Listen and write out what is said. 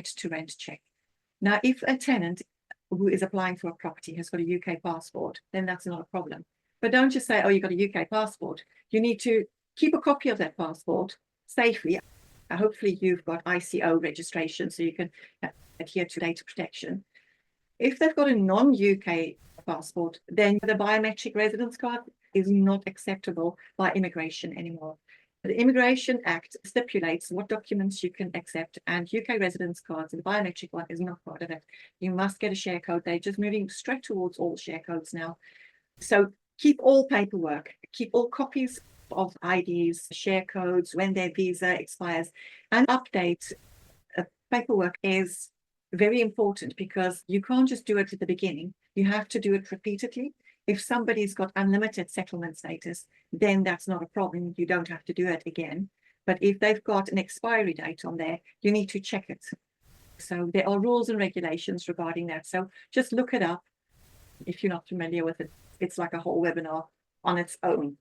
right to rent check. Now, if a tenant who is applying for a property has got a UK passport, then that's not a problem. But don't just say, oh, you've got a UK passport. You need to keep a copy of that passport safely. Hopefully you've got ICO registration so you can adhere to data protection. If they've got a non-UK passport, then the biometric residence card is not acceptable by immigration anymore. The Immigration Act stipulates what documents you can accept, and UK residence cards, and the biometric one is not part of it. You must get a share code. They're just moving straight towards all share codes now. So keep all paperwork, keep all copies of IDs, share codes, when their visa expires, and update paperwork is very important because you can't just do it at the beginning. You have to do it repeatedly. If somebody's got unlimited settlement status, then that's not a problem. You don't have to do it again. But if they've got an expiry date on there, you need to check it. So there are rules and regulations regarding that. So just look it up if you're not familiar with it. It's like a whole webinar on its own.